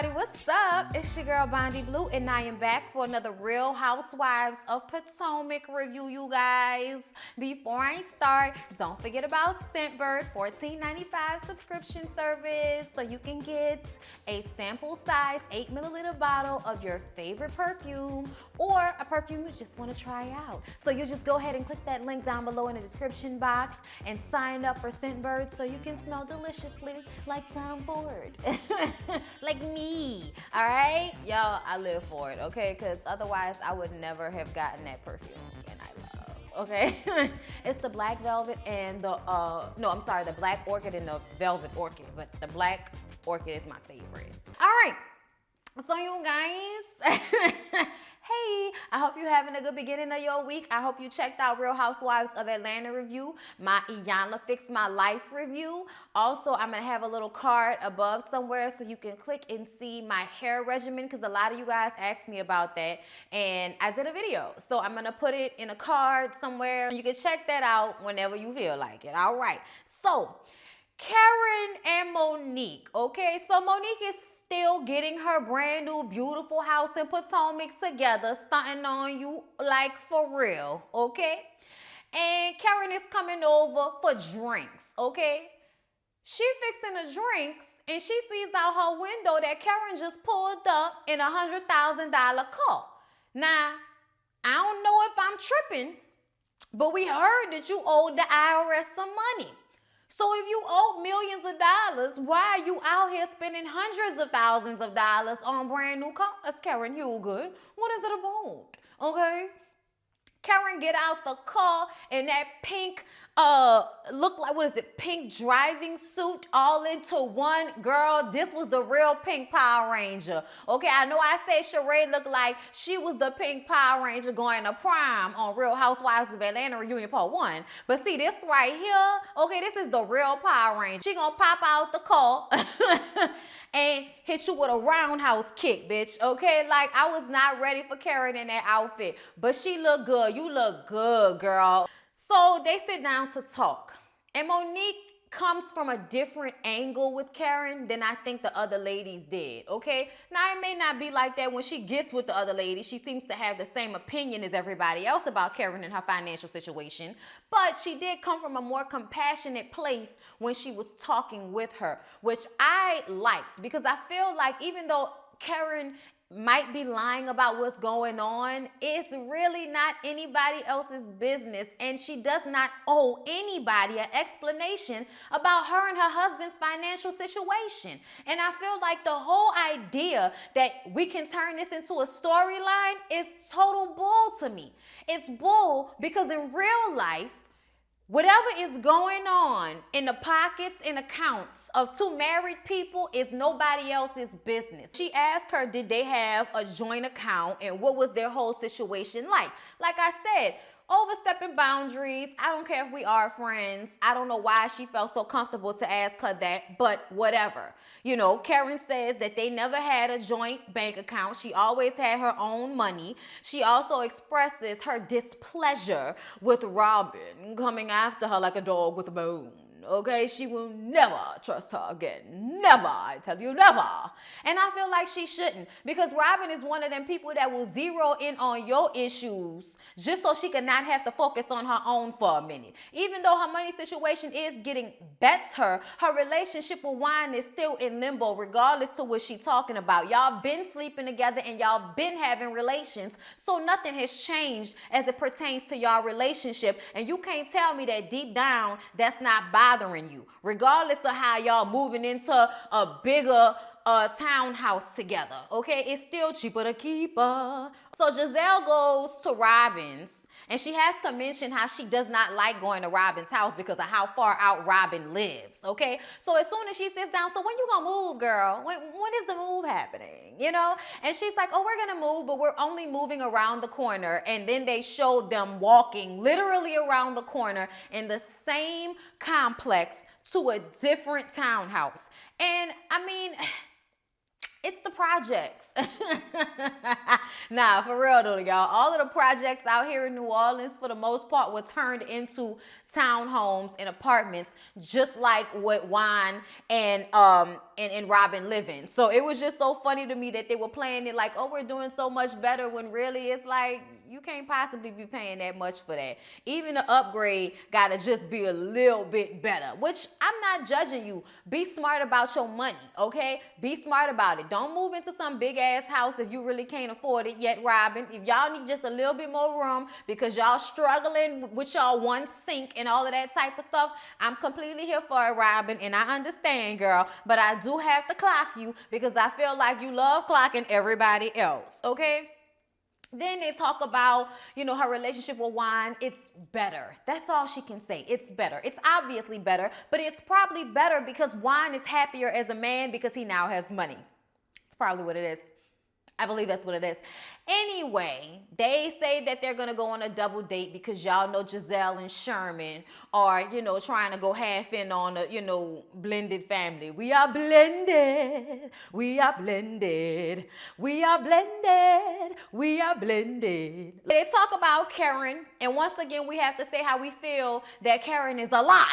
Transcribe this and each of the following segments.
everybody, what's up? It's your girl Bondi Blue, and I am back for another Real Housewives of Potomac review, you guys. Before I start, don't forget about Scentbird, $14.95 subscription service, so you can get a sample size 8 milliliter bottle of your favorite perfume or a perfume you just want to try out. So you just go ahead and click that link down below in the description box and sign up for Scentbird so you can smell deliciously like Tom Ford. Like me, all right? Y'all, I live for it, okay? Because otherwise I would never have gotten that perfume, and I love, okay? It's the black velvet and the, the black orchid and the velvet orchid, but the black orchid is my favorite. All right, so you guys, hey, I hope you're having a good beginning of your week. I hope you checked out Real Housewives of Atlanta review, my Iyanla Fix My Life review. Also, I'm going to have a little card above somewhere so you can click and see my hair regimen, because a lot of you guys asked me about that, and I did a video. So I'm going to put it in a card somewhere. You can check that out whenever you feel like it. All right. So Karen and Monique, okay? So Monique is still getting her brand new beautiful house in Potomac together, stunting on you like for real, okay? And Karen is coming over for drinks, okay? She fixing the drinks and she sees out her window that Karen just pulled up in a $100,000 car. Now, I don't know if I'm tripping, but we heard that you owed the IRS some money. So if you owe millions of dollars, why are you out here spending hundreds of thousands of dollars on brand new cars, Karen Hugood? What is it about? Okay? Karen get out the car in that pink, look like, what is it, pink driving suit all into one. Girl, this was the real pink Power Ranger. Okay, I know I said Sheree looked like she was the pink Power Ranger going to prom on Real Housewives of Atlanta reunion part 1. But see, this right here, okay, this is the real Power Ranger. She gonna pop out the car and hit you with a roundhouse kick, bitch, okay? Like, I was not ready for Karen in that outfit, but she looked good. You look good, girl. So they sit down to talk, and Monique comes from a different angle with Karen than I think the other ladies did, okay? Now, it may not be like that when she gets with the other ladies. She seems to have the same opinion as everybody else about Karen and her financial situation, but she did come from a more compassionate place when she was talking with her, which I liked, because I feel like even though Karen might be lying about what's going on, it's really not anybody else's business, and she does not owe anybody an explanation about her and her husband's financial situation. And I feel like the whole idea that we can turn this into a storyline is total bull to me. It's bull because in real life, whatever is going on in the pockets and accounts of two married people is nobody else's business. She asked her, did they have a joint account and what was their whole situation like? Like I said, overstepping boundaries. I don't care if we are friends. I don't know why she felt so comfortable to ask her that, but whatever. You know, Karen says that they never had a joint bank account. She always had her own money. She also expresses her displeasure with Robin coming after her like a dog with a bone. Okay, she will never trust her again. Never, I tell you, never. And I feel like she shouldn't, because Robin is one of them people that will zero in on your issues just so she can not have to focus on her own for a minute. Even though her money situation is getting better, her relationship with Wine is still in limbo regardless to what she's talking about. Y'all been sleeping together and y'all been having relations, so nothing has changed as it pertains to y'all relationship. And you can't tell me that deep down that's not bothering you, regardless of how y'all moving into a bigger townhouse together, okay? It's still cheaper to keep her. So Giselle goes to Robin's, and she has to mention how she does not like going to Robin's house because of how far out Robin lives, okay? So as soon as she sits down, so when you gonna move, girl? When is the move happening, you know? And she's like, oh, we're gonna move, but we're only moving around the corner. And then they showed them walking literally around the corner in the same complex to a different townhouse. And I mean, It's the projects. Nah, for real though, y'all. All of the projects out here in New Orleans, for the most part, were turned into townhomes and apartments, just like what Juan and Robin live in. So it was just so funny to me that they were playing it like, oh, we're doing so much better, when really it's like, you can't possibly be paying that much for that. Even the upgrade gotta just be a little bit better, which I'm not judging you. Be smart about your money, okay? Be smart about it. Don't move into some big ass house if you really can't afford it yet, Robin. If y'all need just a little bit more room because y'all struggling with y'all one sink and all of that type of stuff, I'm completely here for it, Robin, and I understand, girl, but I do have to clock you because I feel like you love clocking everybody else, okay? Then they talk about, her relationship with Juan. It's better. That's all she can say. It's better. It's obviously better, but it's probably better because Juan is happier as a man because he now has money. It's probably what it is. I believe that's what it is. Anyway, they say that they're going to go on a double date because y'all know Giselle and Sherman are, trying to go half in on a, blended family. We are blended. We are blended. We are blended. We are blended. They talk about Karen, and once again, we have to say how we feel that Karen is a liar.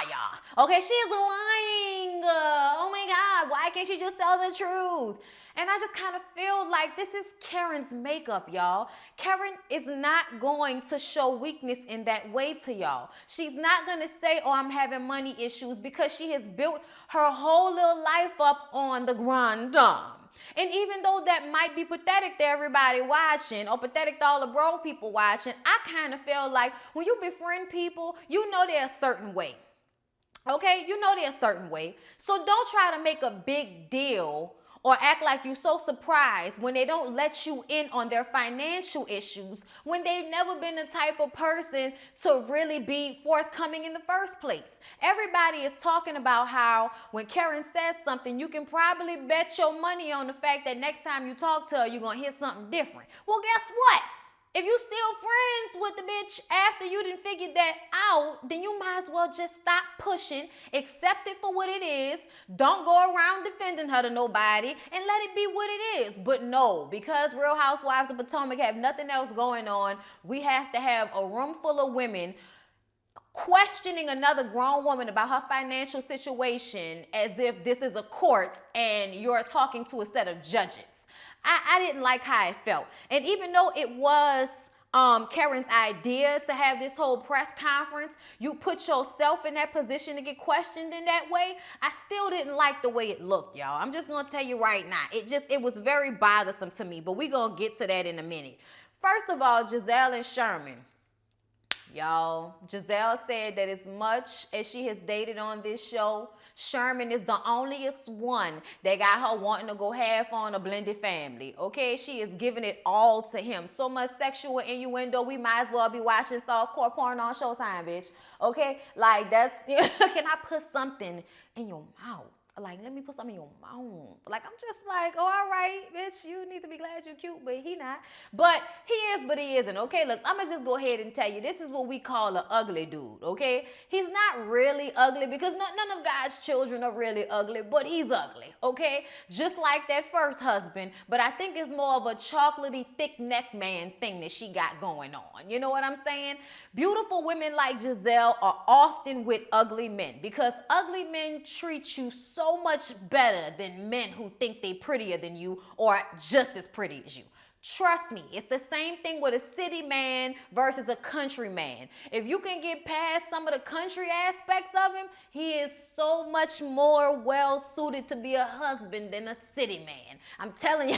Okay, she is lying. Oh my God, why can't she just tell the truth? And I just kind of feel like this is Karen's makeup, y'all. Karen is not going to show weakness in that way to y'all. She's not going to say, oh, I'm having money issues, because she has built her whole little life up on the grand dame. And even though that might be pathetic to everybody watching, or pathetic to all the broke people watching, I kind of feel like when you befriend people, they're a certain way. Okay? They're a certain way. So don't try to make a big deal or act like you're so surprised when they don't let you in on their financial issues, when they've never been the type of person to really be forthcoming in the first place. Everybody is talking about how when Karen says something, you can probably bet your money on the fact that next time you talk to her, you're going to hear something different. Well, guess what? If you still friends with the bitch after you done figured that out, then you might as well just stop pushing, accept it for what it is, don't go around defending her to nobody, and let it be what it is. But no, because Real Housewives of Potomac have nothing else going on, we have to have a room full of women questioning another grown woman about her financial situation as if this is a court and you're talking to a set of judges. I didn't like how it felt. And even though it was Karen's idea to have this whole press conference, you put yourself in that position to get questioned in that way, I still didn't like the way it looked, y'all. I'm just going to tell you right now. It was very bothersome to me, but we're going to get to that in a minute. First of all, Giselle and Sherman. Y'all, Giselle said that as much as she has dated on this show, Sherman is the onlyest one that got her wanting to go half on a blended family. Okay, she is giving it all to him. So much sexual innuendo, we might as well be watching softcore porn on Showtime, bitch. Okay, like that's, can I put something in your mouth? Like, let me put something in your mouth. Like, I'm just like, oh, all right, bitch, you need to be glad you're cute, but he not. But he is, but he isn't, okay? Look, I'm going to just go ahead and tell you, this is what we call an ugly dude, okay? He's not really ugly because none of God's children are really ugly, but he's ugly, okay? Just like that first husband, but I think it's more of a chocolatey, thick neck man thing that she got going on. You know what I'm saying? Beautiful women like Giselle are often with ugly men because ugly men treat you so much better than men who think they prettier than you or just as pretty as you. Trust me, it's the same thing with a city man versus a country man. If you can get past some of the country aspects of him, he is so much more well suited to be a husband than a city man. I'm telling you,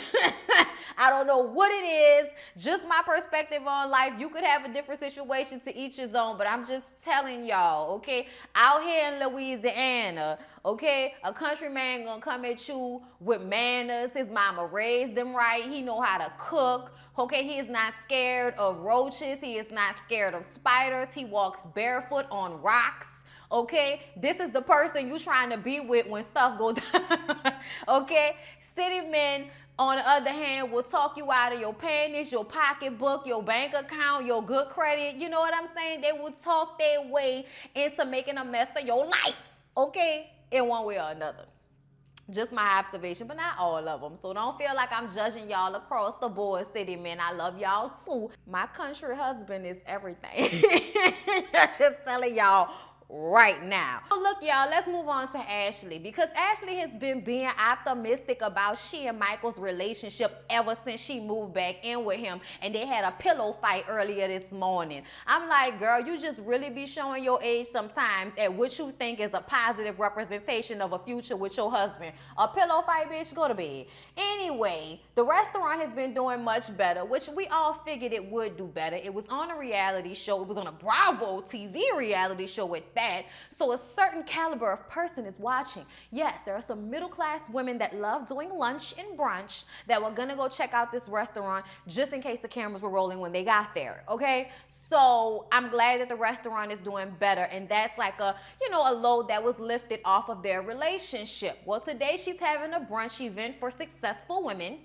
I don't know what it is, just my perspective on life. You could have a different situation, to each his own, but I'm just telling y'all, okay? Out here in Louisiana, okay, a country man gonna come at you with manners. His mama raised him right. He know how to cook. Okay, he is not scared of roaches. He is not scared of spiders. He walks barefoot on rocks. Okay, this is the person you trying to be with when stuff goes down. Okay, city men, on the other hand, will talk you out of your panties, your pocketbook, your bank account, your good credit. You know what I'm saying? They will talk their way into making a mess of your life. Okay, in one way or another. Just my observation, but not all of them. So don't feel like I'm judging y'all across the board, city men. I love y'all too. My country husband is everything. Just telling y'all right now. So look, y'all, let's move on to Ashley, because Ashley has been being optimistic about she and Michael's relationship ever since she moved back in with him, and they had a pillow fight earlier this morning. I'm like, girl, you just really be showing your age sometimes at what you think is a positive representation of a future with your husband. A pillow fight, bitch, go to bed. Anyway, the restaurant has been doing much better, which we all figured it would do better. It was on a reality show. It was on a Bravo TV reality show with that. So a certain caliber of person is watching. Yes, there are some middle-class women that love doing lunch and brunch that were gonna go check out this restaurant just in case the cameras were rolling when they got there, okay? So I'm glad that the restaurant is doing better, and that's like a, a load that was lifted off of their relationship. Well, today she's having a brunch event for successful women.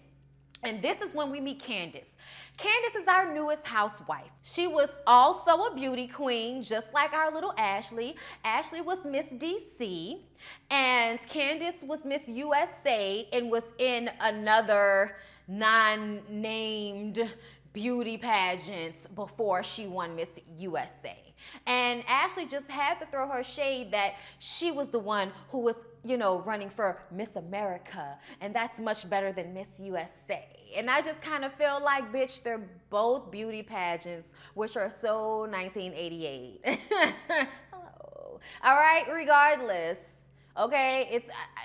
And this is when we meet Candace. Candace is our newest housewife. She was also a beauty queen, just like our little Ashley. Ashley was Miss DC, and Candace was Miss USA and was in another non-named beauty pageant before she won Miss USA. And Ashley just had to throw her shade that she was the one who was, running for Miss America, and that's much better than Miss USA. And I just kind of feel like, bitch, they're both beauty pageants, which are so 1988. Hello. All right, regardless, okay,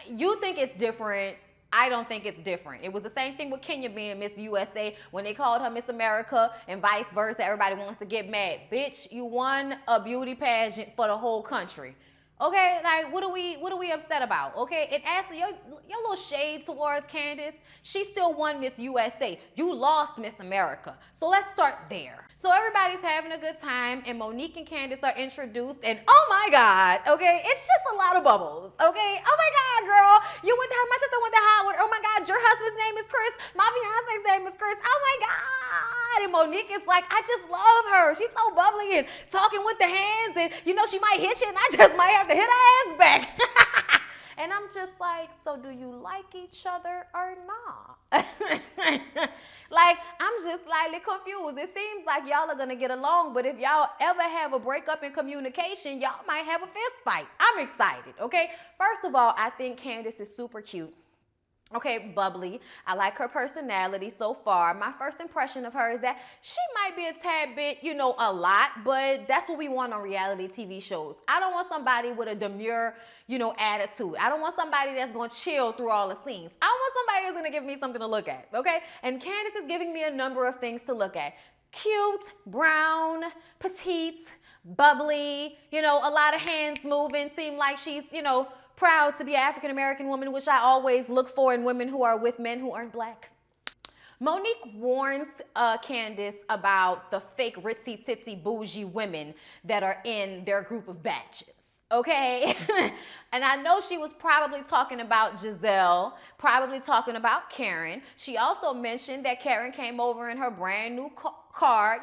you think it's different. I don't think it's different. It was the same thing with Kenya being Miss USA when they called her Miss America, and vice versa. Everybody wants to get mad. Bitch, you won a beauty pageant for the whole country. Okay, like what are we upset about? Okay, and Ashley, your little shade towards Candace, she still won Miss USA. You lost Miss America. So let's start there. So everybody's having a good time, and Monique and Candace are introduced, and oh my God, okay, it's just a lot of bubbles, okay? Oh my God, girl, you went to my sister went to Howard. Oh my God, your husband's name is Chris. My fiance's name is Chris. Oh my God. And Monique is like, I just love her. She's so bubbly and talking with the hands, and she might hit you, and I just might have to hit her ass back. And I'm just like, so do you like each other or not? Like, I'm just slightly confused. It seems like y'all are gonna get along, but if y'all ever have a breakup in communication, y'all might have a fist fight. I'm excited, okay? First of all, I think Candace is super cute. Okay, bubbly. I like her personality so far. My first impression of her is that she might be a tad bit, a lot, but that's what we want on reality TV shows. I don't want somebody with a demure, attitude. I don't want somebody that's going to chill through all the scenes. I want somebody that's going to give me something to look at, okay? And Candace is giving me a number of things to look at. Cute, brown, petite, bubbly, a lot of hands moving, seem like she's, proud to be an African-American woman, which I always look for in women who are with men who aren't black. Monique warns Candace about the fake ritzy titsy bougie women that are in their group of batches. Okay? And I know she was probably talking about Giselle, probably talking about Karen. She also mentioned that Karen came over in her brand new car,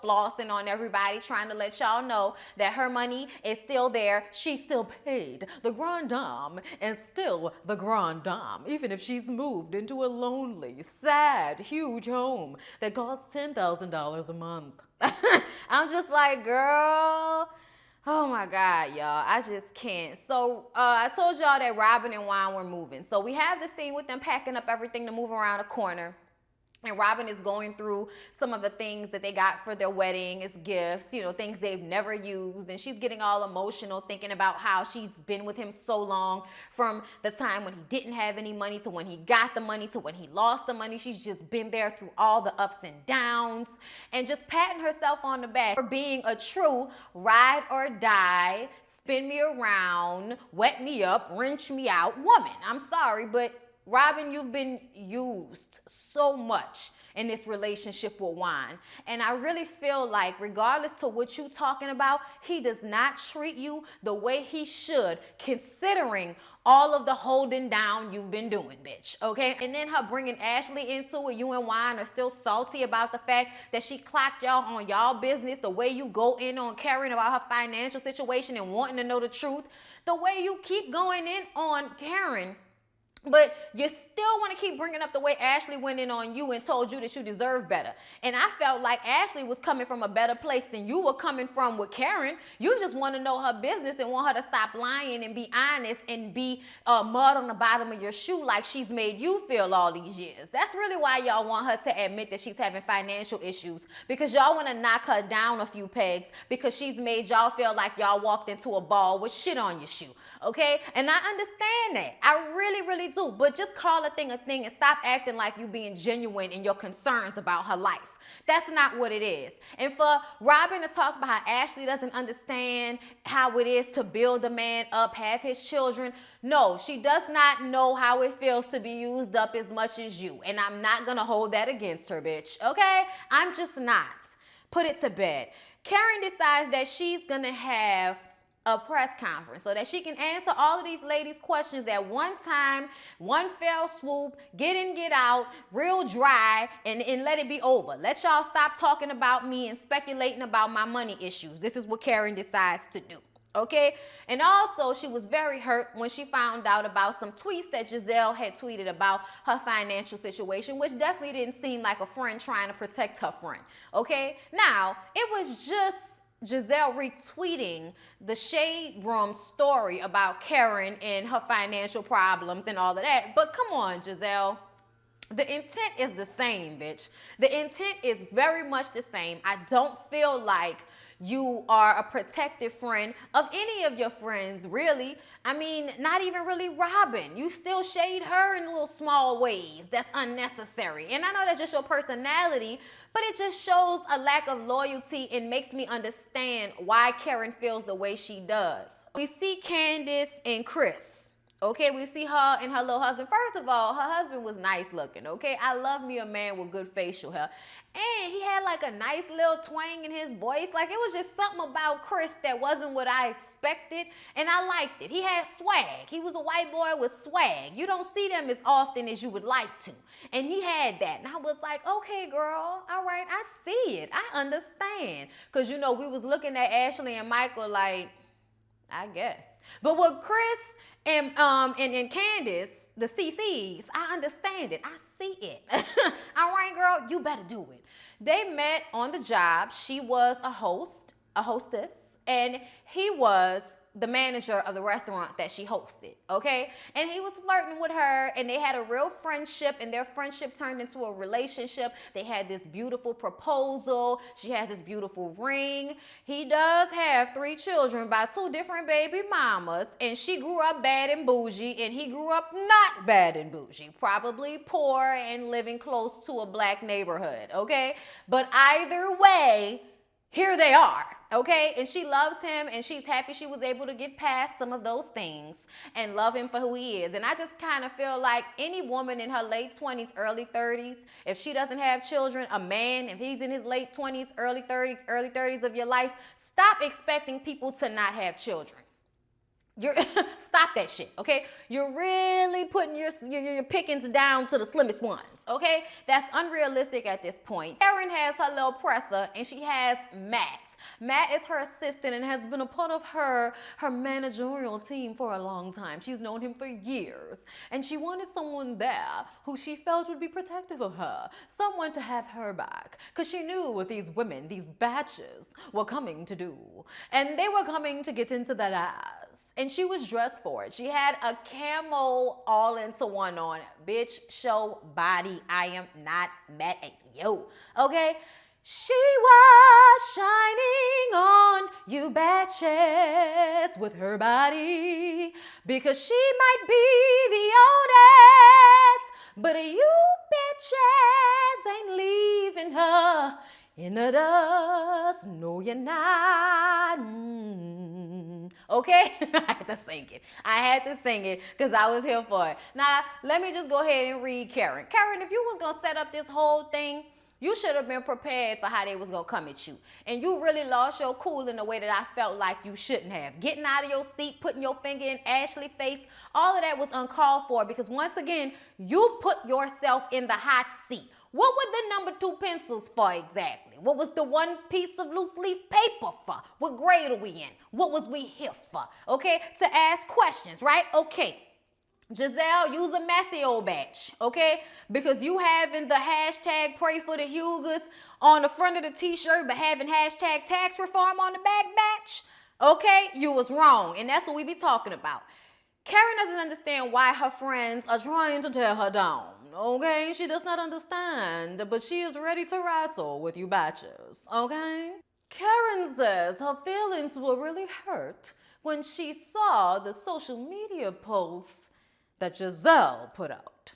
flossing on everybody, trying to let y'all know that her money is still there. She still paid the grand dame and still the grand dame, even if she's moved into a lonely, sad, huge home that costs $10,000 a month. I'm just like, girl, oh my God, y'all, I just can't. So I told y'all that Robin and Juan were moving. So we have the scene with them packing up everything to move around a corner. And Robin is going through some of the things that they got for their wedding as gifts, things they've never used. And she's getting all emotional thinking about how she's been with him so long, from the time when he didn't have any money to when he got the money to when he lost the money. She's just been there through all the ups and downs, and just patting herself on the back for being a true ride or die, spin me around, wet me up, wrench me out woman. I'm sorry, but Robin, you've been used so much in this relationship with Juan. And I really feel like, regardless to what you're talking about, he does not treat you the way he should, considering all of the holding down you've been doing, bitch, okay? And then her bringing Ashley into it, you and Juan are still salty about the fact that she clocked y'all on y'all business, the way you go in on Karen about her financial situation and wanting to know the truth, the way you keep going in on Karen But you still want to keep bringing up the way Ashley went in on you and told you that you deserve better. And I felt like Ashley was coming from a better place than you were coming from with Karen. You just want to know her business and want her to stop lying and be honest and be mud on the bottom of your shoe like she's made you feel all these years. That's really why y'all want her to admit that she's having financial issues, because y'all want to knock her down a few pegs because she's made y'all feel like y'all walked into a ball with shit on your shoe. Okay? And I understand that. I really, really do. But just call a thing and stop acting like you being genuine in your concerns about her life. That's not what it is. And for Robin to talk about how Ashley doesn't understand how it is to build a man up, have his children. No, she does not know how it feels to be used up as much as you. And I'm not going to hold that against her, bitch. Okay? I'm just not. Put it to bed. Karen decides that she's going to have a press conference so that she can answer all of these ladies' questions at one time, one fell swoop, get in, get out, real dry, and let it be over. Let y'all stop talking about me and speculating about my money issues. This is what Karen decides to do. Okay? And also, she was very hurt when she found out about some tweets that Giselle had tweeted about her financial situation, which definitely didn't seem like a friend trying to protect her friend. Okay? Now, it was just Giselle retweeting the Shade Room story about Karen and her financial problems and all of that. But come on, Giselle. The intent is the same, bitch. The intent is very much the same. I don't feel like you are a protective friend of any of your friends, really. I mean, not even really Robin. You still shade her in little small ways. That's unnecessary. And I know that's just your personality, but it just shows a lack of loyalty and makes me understand why Karen feels the way she does. We see Candace and Chris. Okay, we see her and her little husband. First of all, her husband was nice looking, okay? I love me a man with good facial hair. And he had like a nice little twang in his voice. Like, it was just something about Chris that wasn't what I expected, and I liked it. He had swag. He was a white boy with swag. You don't see them as often as you would like to. And he had that. And I was like, okay, girl, all right, I see it. I understand. Because, you know, we was looking at Ashley and Michael like, I guess. But with Chris and Candace, the CCs, I understand it. I see it. All right, girl, you better do it. They met on the job. She was a hostess, and he was the manager of the restaurant that she hosted, okay? And he was flirting with her, and they had a real friendship, and their friendship turned into a relationship. They had this beautiful proposal. She has this beautiful ring. He does have 3 children by 2 different baby mamas, and she grew up bad and bougie, and he grew up not bad and bougie, probably poor and living close to a black neighborhood, okay? But either way, here they are, okay? And she loves him, and she's happy she was able to get past some of those things and love him for who he is. And I just kind of feel like any woman in her late 20s, early 30s, if she doesn't have children, a man, if he's in his late 20s, early 30s of your life, stop expecting people to not have children. Stop that shit, okay? You're really putting your pickings down to the slimmest ones, okay? That's unrealistic at this point. Karen has her little presser, and she has Matt. Matt is her assistant and has been a part of her managerial team for a long time. She's known him for years, and she wanted someone there who she felt would be protective of her, someone to have her back, because she knew what these women, these batches, were coming to do, and they were coming to get into that ass. And she was dressed for it. She had a camo all-into-one on. Bitch, show body. I am not mad at you. Okay? She was shining on you batches with her body because she might be the oldest, but you bitches ain't leaving her in the dust. No, you're not. Okay? I had to sing it because I was here for it. Now, let me just go ahead and read Karen. Karen, if you was going to set up this whole thing, you should have been prepared for how they was going to come at you. And you really lost your cool in a way that I felt like you shouldn't have. Getting out of your seat, putting your finger in Ashley's face, all of that was uncalled for because once again, you put yourself in the hot seat. What were the number 2 pencils for exactly? What was the 1 piece of loose leaf paper for? What grade are we in? What was we here for? Okay, to ask questions, right? Okay. Giselle, use a messy old batch, okay? Because you having the hashtag pray for the Hugers on the front of the t-shirt, but having hashtag tax reform on the back batch, okay? You was wrong, and that's what we be talking about. Karen doesn't understand why her friends are trying to tear her down, okay? She does not understand, but she is ready to wrestle with you batches, okay? Karen says her feelings were really hurt when she saw the social media posts that Giselle put out.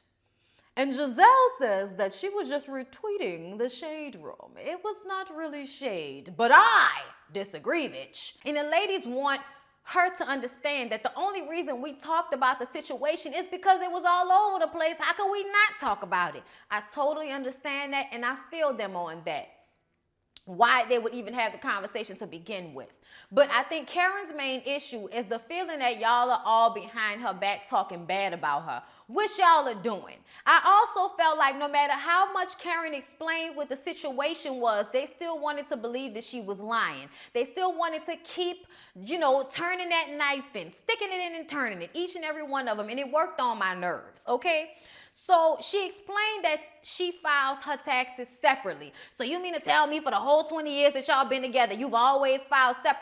And Giselle says that she was just retweeting the shade room. It was not really shade, but I disagree, bitch. And the ladies want her to understand that the only reason we talked about the situation is because it was all over the place. How can we not talk about it? I totally understand that, and I feel them on that. Why they would even have the conversation to begin with. But I think Karen's main issue is the feeling that y'all are all behind her back talking bad about her, which y'all are doing. I also felt like no matter how much Karen explained what the situation was, they still wanted to believe that she was lying. They still wanted to keep, turning that knife in, sticking it in and turning it, each and every one of them, and it worked on my nerves, okay? So she explained that she files her taxes separately. So you mean to tell me for the whole 20 years that y'all been together, you've always filed separately?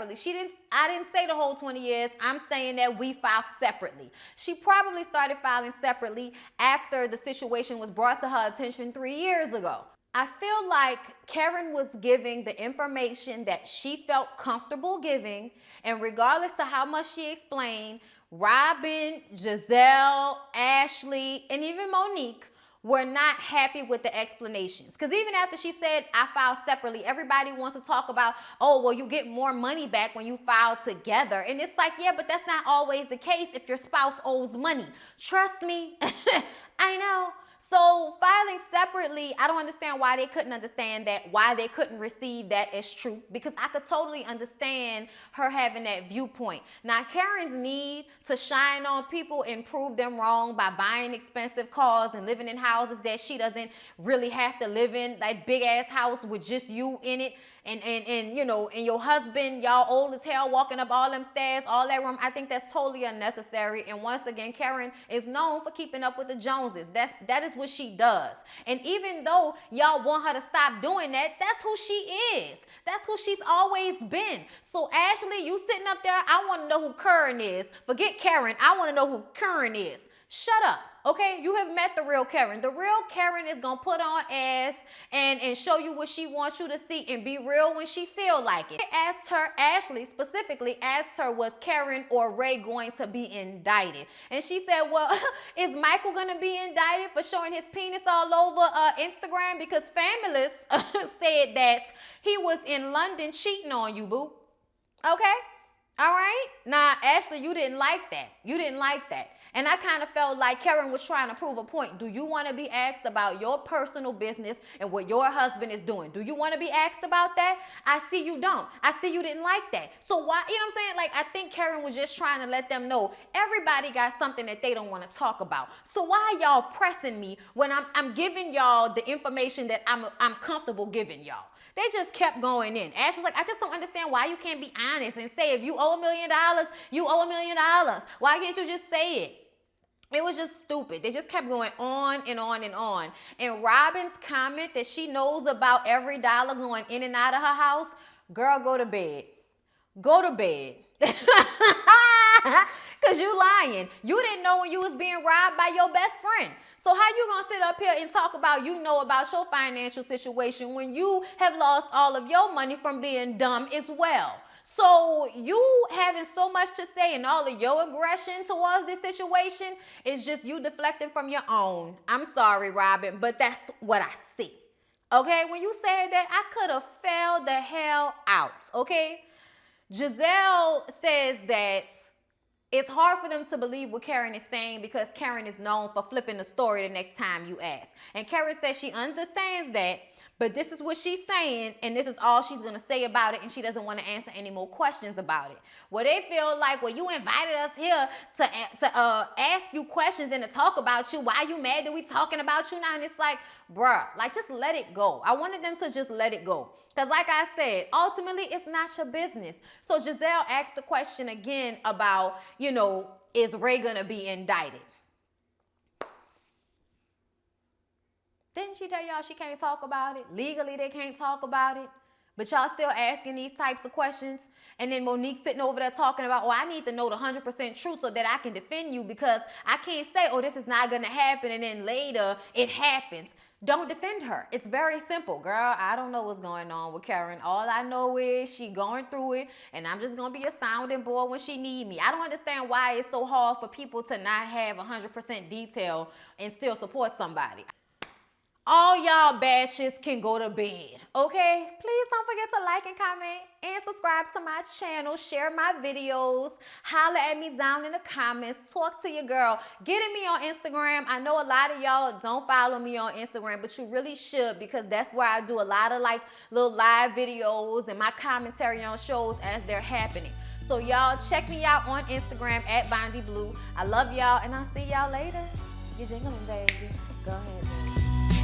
I didn't say the whole 20 years. I'm saying that we file separately. She probably started filing separately after the situation was brought to her attention 3 years ago. I feel like Karen was giving the information that she felt comfortable giving, and regardless of how much she explained, Robin, Giselle, Ashley, and even Monique were not happy with the explanations. Because even after she said, I filed separately, everybody wants to talk about, oh, well, you get more money back when you file together. And it's like, yeah, but that's not always the case if your spouse owes money. Trust me, I know. So filing separately, I don't understand why they couldn't understand that, why they couldn't receive that as truth, because I could totally understand her having that viewpoint. Now, Karen's need to shine on people and prove them wrong by buying expensive cars and living in houses that she doesn't really have to live in, like big ass house with just you in it, and your husband, y'all old as hell, walking up all them stairs, all that room. I think that's totally unnecessary. And once again, Karen is known for keeping up with the Joneses. That is what she does. And even though y'all want her to stop doing that, that's who she is. That's who she's always been. So Ashley, you sitting up there, I want to know who Karen is. Forget Karen. I want to know who Karen is. Shut up. Okay, you have met the real Karen. The real Karen is gonna put on ass and show you what she wants you to see and be real when she feel like it. Ashley specifically asked her, was Karen or Ray going to be indicted? And she said, well, is Michael gonna be indicted for showing his penis all over Instagram? Because Famous said that he was in London cheating on you, boo. Okay? All right? Now, Ashley, you didn't like that. You didn't like that. And I kind of felt like Karen was trying to prove a point. Do you want to be asked about your personal business and what your husband is doing? Do you want to be asked about that? I see you don't. I see you didn't like that. So why, you know what I'm saying? Like, I think Karen was just trying to let them know everybody got something that they don't want to talk about. So why are y'all pressing me when I'm giving y'all the information that I'm comfortable giving y'all? They just kept going in. Ashley's like, I just don't understand why you can't be honest and say if you owe $1 million, you owe $1 million. Why can't you just say it? It was just stupid. They just kept going on and on and on. And Robin's comment that she knows about every dollar going in and out of her house, girl, go to bed. Go to bed. Because you lying. You didn't know when you was being robbed by your best friend. So how you gonna sit up here and talk about about your financial situation when you have lost all of your money from being dumb as well? So you having so much to say and all of your aggression towards this situation is just you deflecting from your own. I'm sorry, Robin, but that's what I see. Okay, when you said that, I could have fell the hell out, okay? Giselle says that it's hard for them to believe what Karen is saying because Karen is known for flipping the story the next time you ask. And Karen says she understands that, but this is what she's saying, and this is all she's going to say about it, and she doesn't want to answer any more questions about it. Well, they feel like, well, you invited us here to ask you questions and to talk about you. Why are you mad that we talking about you now? And it's like, bruh, like, just let it go. I wanted them to just let it go. Because like I said, ultimately, it's not your business. So Giselle asked the question again about, is Ray going to be indicted? Didn't she tell y'all she can't talk about it? Legally, they can't talk about it. But y'all still asking these types of questions. And then Monique sitting over there talking about, oh, I need to know the 100% truth so that I can defend you, because I can't say, oh, this is not going to happen, and then later it happens. Don't defend her. It's very simple, girl. I don't know what's going on with Karen. All I know is she going through it, and I'm just going to be a sounding board when she need me. I don't understand why it's so hard for people to not have 100% detail and still support somebody. All y'all batches can go to bed, okay? Please don't forget to like and comment and subscribe to my channel. Share my videos. Holler at me down in the comments. Talk to your girl. Get at me on Instagram. I know a lot of y'all don't follow me on Instagram, but you really should, because that's where I do a lot of like little live videos and my commentary on shows as they're happening. So y'all check me out on Instagram at Bondi Blue. I love y'all, and I'll see y'all later. You're jingling, baby. Go ahead, baby.